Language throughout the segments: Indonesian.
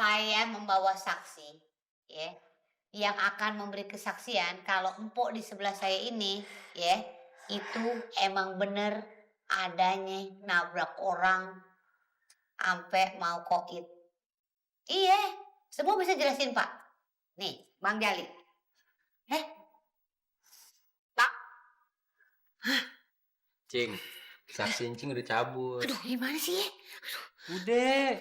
Saya membawa saksi, ya, yang akan memberi kesaksian kalau empok di sebelah saya ini, ya, itu emang bener adanya nabrak orang ampe mau koit. Iya, semua bisa jelasin, Pak. Nih, Bang Jali. Eh, Pak. Cing, saksi Cing udah cabut. Aduh, gimana sih? Udah.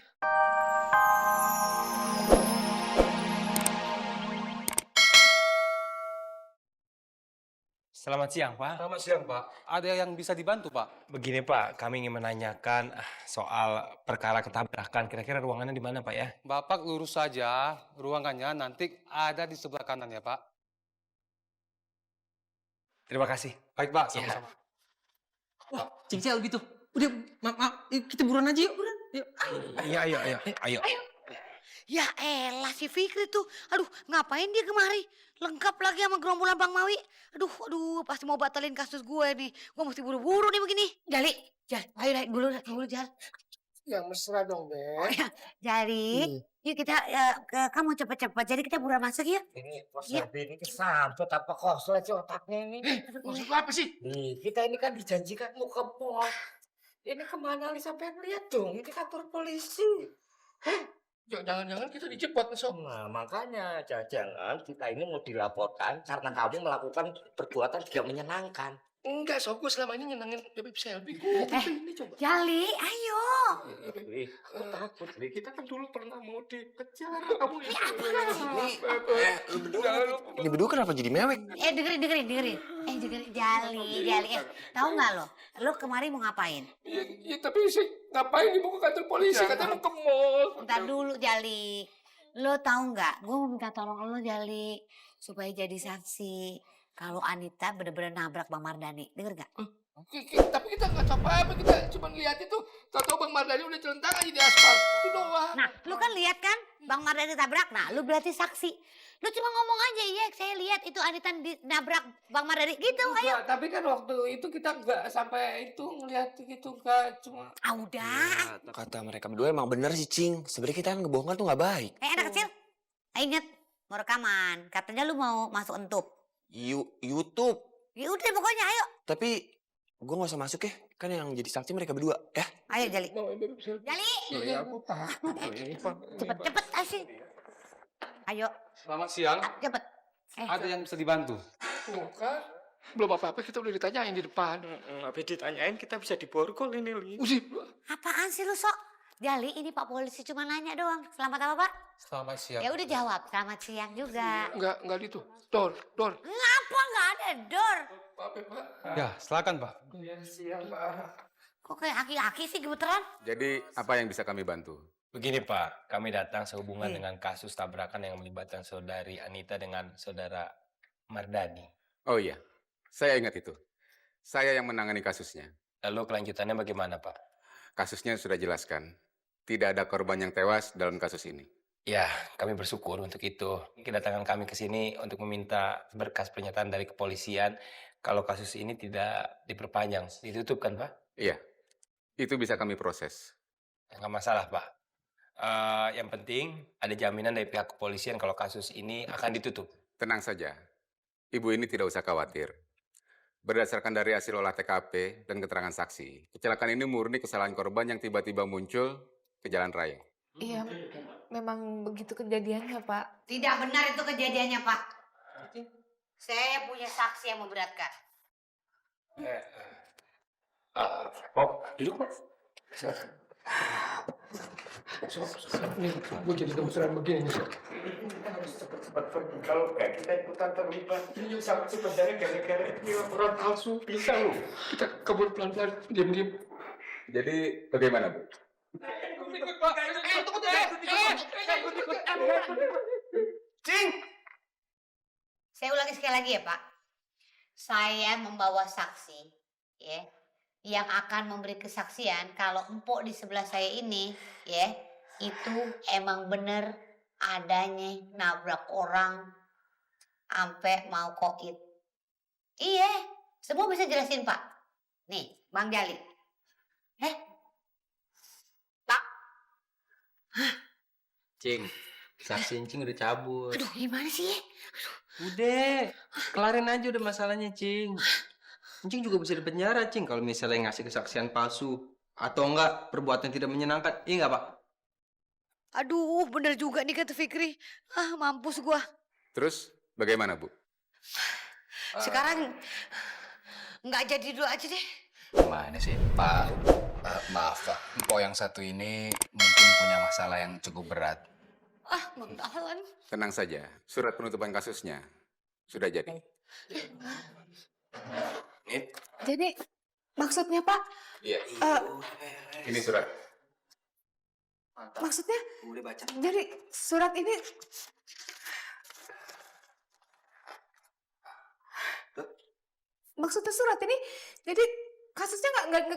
Selamat siang, Pak. Selamat siang, Pak. Ada yang bisa dibantu, Pak? Begini, Pak, kami ingin menanyakan soal perkara ketabrakan. Kira-kira ruangannya di mana, Pak ya? Bapak lurus saja, ruangannya nanti ada di sebelah kanan ya, Pak. Terima kasih. Baik, Pak, Iya. sama-sama. Wah, Cing Sel gitu. Udah, maaf, kita buruan aja yuk. Buruan. Yuk. Iya, ayo. Ya elah si Fikri tuh. Aduh, ngapain dia kemari? Lengkap lagi sama gerombolan Bang Mawi. Aduh, pasti mau batalin kasus gue nih. Gue mesti buru-buru nih begini. Jali, ayo naik dulu, Jal. Ya mesra dong, Beb. Jali, yuk kita, kamu cepet-cepet. Jadi kita buruan masuk yuk. Ini Mas Ya. Nabi ini kesambet apa koslet sih otaknya ini? Maksud apa sih? Nih, kita ini kan dijanjikan mau ke mall. Ini kemana nih sampai lihat dong, ini kantor polisi. Jangan-jangan kita dijebak besok. Nah, makanya jangan kita ini mau dilaporkan karena kamu melakukan perbuatan tidak menyenangkan. Enggak, so gue selama ini nyenengin Bebek Selby. Gue ini coba. Jali, ayo. Wih, aku takut. Wih. Kita kan dulu pernah mau dikejar. Kamu Ini berdua kenapa jadi mewek? Dengerin. Jali. Tahu nggak lo? Lo kemarin mau ngapain? Ya, tapi sih ngapain ibu ke kantor polisi? Katanya mau ke mall. Ntar dulu, Jali. Lo tahu nggak? Gue mau minta tolong lo, Jali, supaya jadi saksi kalau Anita bener-bener nabrak Bang Mardani. Denger nggak? Tapi kita nggak tahu apa-apa, kita cuma lihat itu. Tahu-tahu Bang Mardani udah celentang aja di aspal. Itu doang. Nah, lu kan lihat kan Bang Mardani tabrak. Nah, lu berarti saksi. Lu cuma ngomong aja, iya saya lihat itu Anita nabrak Bang Mardani gitu. Ayo. Enggak, tapi kan waktu itu kita nggak sampai itu ngelihat gitu, nggak cuma. Ah, udah. Kata mereka berdua emang bener sih, Cing. Sebenarnya kita kan ngebohongan tuh nggak baik. Anak kecil. Ingat, mau rekaman. Katanya lu mau masuk entub. YouTube. Ya udah pokoknya ayo. Tapi gue nggak usah masuk ya. Kan yang jadi saksi mereka berdua, ya? Ayo, Jali. Jali. Ya aku takut. Cepet asik. Ayo, Selamat siang. cepet. Ada yang bisa dibantu? Bukan. Belum apa-apa, kita udah ditanyain di depan. Habis ditanyain kita bisa diborgol ini, Li. Uji. Apaan sih lu sok? Jali, ini Pak Polisi cuma nanya doang. Selamat apa, Pak? Selamat siang. Ya udah jawab. Selamat siang juga. Enggak gitu. Dor. Ngapa nggak ada Dor? Maaf ya, Pak. Ya, silakan, Pak. Ya siang, Pak. Kok kayak aki-aki sih gemeteran? Jadi apa yang bisa kami bantu? Begini, Pak. Kami datang sehubungan dengan kasus tabrakan yang melibatkan saudari Anita dengan saudara Mardani. Oh iya, saya ingat itu. Saya yang menangani kasusnya. Lalu kelanjutannya bagaimana, Pak? Kasusnya sudah jelaskan. Tidak ada korban yang tewas dalam kasus ini. Ya, kami bersyukur untuk itu. Kedatangan kami ke sini untuk meminta berkas pernyataan dari kepolisian kalau kasus ini tidak diperpanjang, ditutup kan, Pak? Iya, itu bisa kami proses. Nggak masalah, Pak. Yang penting ada jaminan dari pihak kepolisian kalau kasus ini akan ditutup. Tenang saja, ibu ini tidak usah khawatir. Berdasarkan dari hasil olah TKP dan keterangan saksi, kecelakaan ini murni kesalahan korban yang tiba-tiba muncul ke jalan raya. Iya, memang begitu kejadiannya, Pak. Tidak benar itu kejadiannya, Pak. Saya punya saksi yang memberatkan. Duduk, Pak. Nih, gue jadi kebesaran begini nih. Kita harus cepat-cepat pergi. Kalau kayak kita ikutan terlibat, ini sama sebenarnya gara-gara ini laporan palsu. Bisa loh. Kita kabur pelan-pelan, diam-diam. Jadi bagaimana, Bu? Cing! Saya ulangi sekali lagi ya, Pak. Saya membawa saksi, ya, yang akan memberi kesaksian kalau empok di sebelah saya ini, ya, itu emang bener adanya nabrak orang ampe mau koit. Iya, semua bisa jelasin, Pak. Nih, Bang Jali. Pak. Hah? Cing, saksi Cing udah cabut. Aduh, gimana sih? Udah, kelarin aja udah masalahnya, Cing. Cing juga bisa dipenjara, Cing, kalau misalnya ngasih kesaksian palsu atau enggak perbuatan tidak menyenangkan. Iya enggak, Pak? Aduh, bener juga nih kata Fikri. Ah, mampus gua. Terus bagaimana, Bu? Sekarang nggak jadi dulu aja deh. Gimana sih, Pak? Maaf, Pak. Mpok yang satu ini mungkin punya masalah yang cukup berat. Ah, bangkalan. Tenang saja, surat penutupan kasusnya sudah jadi. Jadi maksudnya Pak, Iya. eh, Ini surat. maksudnya Udah baca. jadi surat ini maksudnya surat ini jadi kasusnya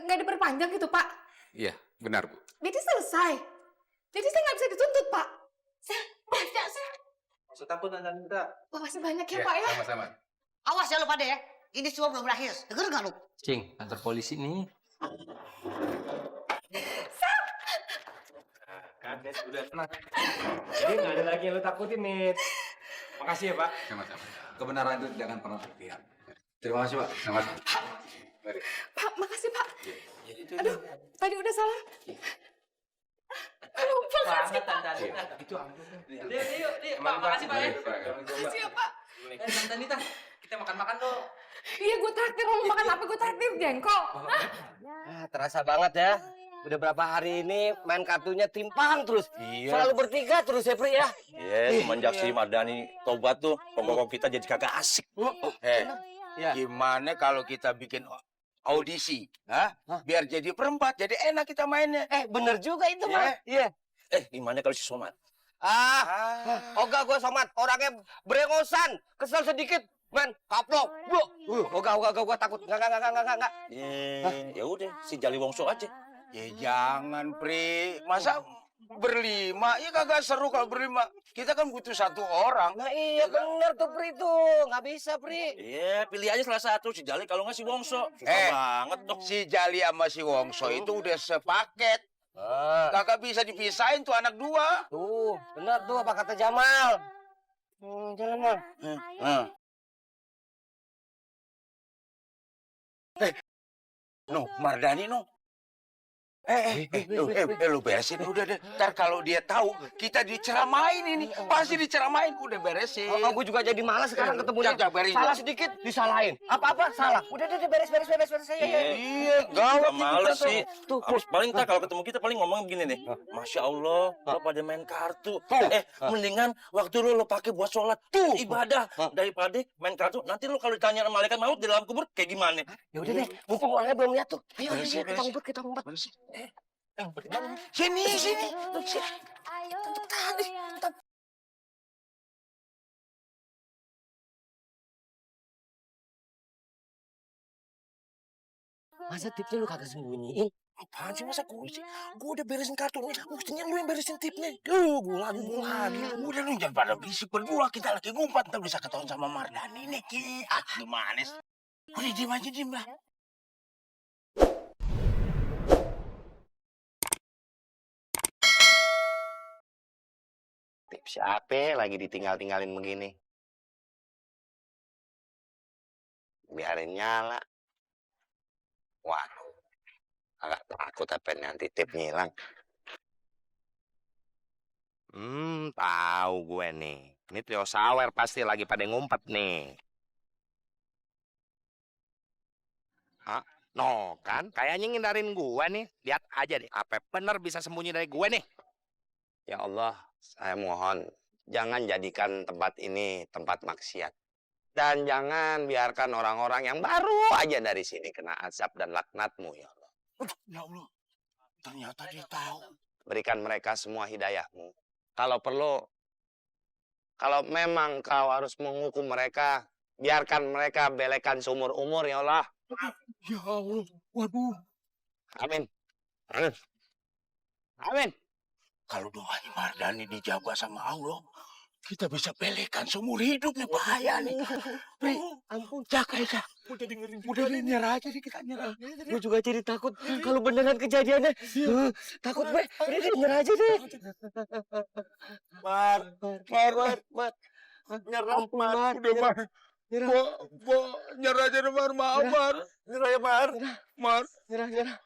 nggak diperpanjang gitu Pak. Iya, benar, Bu. Jadi selesai. Jadi saya nggak bisa dituntut Pak. Saya banyak saya. Maksud takut Tante. Makasih banyak ya Iya, Pak ya. sama-sama. Awas ya lu pada ya. Ini semua belum berakhir. Dengar nggak lu? Cing, kantor polisi nih. Kades udah tenang. Jadi nggak ada lagi yang lu takutin, Mit. Makasih ya, Pak. Sama-sama. Kebenaran itu jangan pernah berpihak. Terima kasih, Pak. Sama-sama. Mari. Pak, makasih Pak. Aduh, tadi udah salah. Aduh, makasih Pak. Tante. Itu ambil. Yuk, Pak. Makasih, Pak ya. Makasih ya Pak. Tante Nita, kita makan-makan dong. Iya, gue traktir. Mau makan apa? Gue traktir jengkol. Terasa banget ya. Udah berapa hari ini main kartunya timpang terus. Selalu bertiga terus ya, Pri ya. Iya, semenjak si Mardani tobat tuh, pokok kita jadi kagak asik. Gimana kalau kita bikin audisi? Biar jadi perempat, jadi enak kita mainnya. Bener juga itu, Mas. Iya. Gimana kalau si Somad? Oga gue Somad, orangnya brengosan, kesel sedikit, men, kaplok. Oga, gue takut. Enggak. Ya udah, si Jali Wongso aja. Ya jangan, Pri. Masa berlima? Ya kagak seru kalau berlima. Kita kan butuh satu orang. Nah iya bener tuh, Pri tuh. Nggak bisa, Pri. Iya, pilih aja salah satu, si Jali kalau nggak si Wongso. Susah banget dong. Si Jali sama si Wongso itu udah sepaket. Kagak bisa dipisahin tuh anak dua. Tuh, benar tuh apa kata Jamal. Jamal. No, Mardani no. Lu beresin udah deh. Ntar kalau dia tahu kita diceramain ini, pasti diceramain. Udah beresin. Aku juga jadi malas sekarang ketemu dia. Salah sedikit disalahin. Apa-apa salah. Udah beres. Iya, gawat males sih. Tuh, paling tak kalau ketemu kita paling ngomong begini nih. Masya Allah, lo pada main kartu. Mendingan waktu lo pakai buat sholat, ibadah daripada main kartu. Nanti lo kalau ditanya sama malaikat maut di dalam kubur kayak gimana? Ya udah deh, mumpung orangnya belum lihat tuh. Ayo, kita ngumpet. Sini. Masa tipnya lu kagak sembunyiin? Apaan sih masa gue sih? Gue udah beresin kartunya, mestinya lu yang beresin tipnya. Gue lagi. Udah lu jangan pada berisik berdua, kita lagi ngumpet. Ntar bisa ketahuan sama Mardani nih, Ki. Gimana sih? Udah diem lah. Tips siapa lagi ditinggal-tinggalin begini? Biarin nyala. Waduh, agak takut apa nanti tipnya hilang. Tahu gue nih. Ini trio sawer pasti lagi pada ngumpet nih. No kan, kayaknya ngindarin gue nih. Lihat aja deh, apa bener bisa sembunyi dari gue nih. Ya Allah, saya mohon jangan jadikan tempat ini tempat maksiat. Dan jangan biarkan orang-orang yang baru aja dari sini kena azab dan laknat-Mu, ya Allah. Ya Allah, ternyata dia tahu. Berikan mereka semua hidayah-Mu. Kalau perlu, kalau memang Kau harus menghukum mereka, biarkan mereka belekan seumur-umur, ya Allah. Ya Allah, waduh. Amin. Kalau doanya Mardani dijabah sama Allah, kita bisa pelekan seumur hidup nih, bahaya nih. Pri, ampun, jaga ya. Udah nyerah aja nih, kita nyerah. Gue juga jadi takut kalau beneran kejadiannya. Takut gue. Udah nyerah aja deh. Mar. Nyerah, Mar. Udah, Mar. Nyerah aja deh, Mar. Maaf, Mar. Nyerah ya, Mar. Mar. Nyerah.